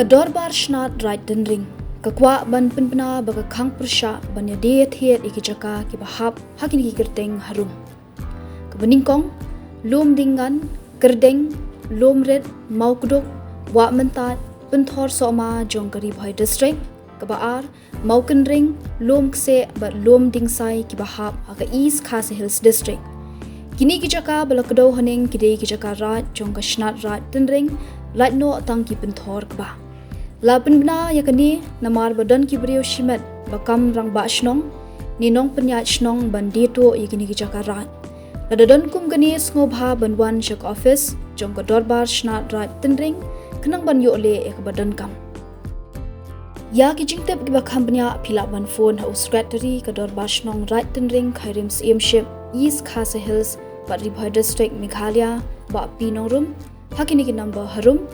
Dorbar Shnat right Tynring. Kakwa ban Jingpynbna baga kang persya ban ya dia thiet ikijaka ki bahap hakin ki kerteng harum. Kebeningkong lom dingan kerdeng lom red mau kuduk wa mentat penthor soma jong karib hoi district kebaar mau kenring lom kse bat lom dingsai ki bahap aga East Khasi Hills district. Kini kijaka balakdo haning kidei kijaka rat jong ka Shnat rat Tynring lat no tang ki penthor keba. La Jingpynbna yakani namar badan ki brio shimet bakam rang ba shnong ni nong penyat shnong ban dito yakini kijaka rat. Ladadon kum gani ngobha banwan shak office jong ka Dorbar Shnat rat Tynring kenang ban yo le ek badan kam. Ya ki jingtep ki bakam penya phila ban phone ha secretary ka Dorbar Shnong rat Tynring khairim CM-ship East Khasi Hills Paribhai district Meghalaya ba pinong room hakini ki number harum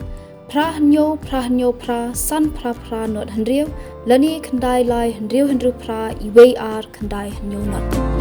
pra san pra not handriu lani khandai lai handriu pra iwei ar khandai hanyo not.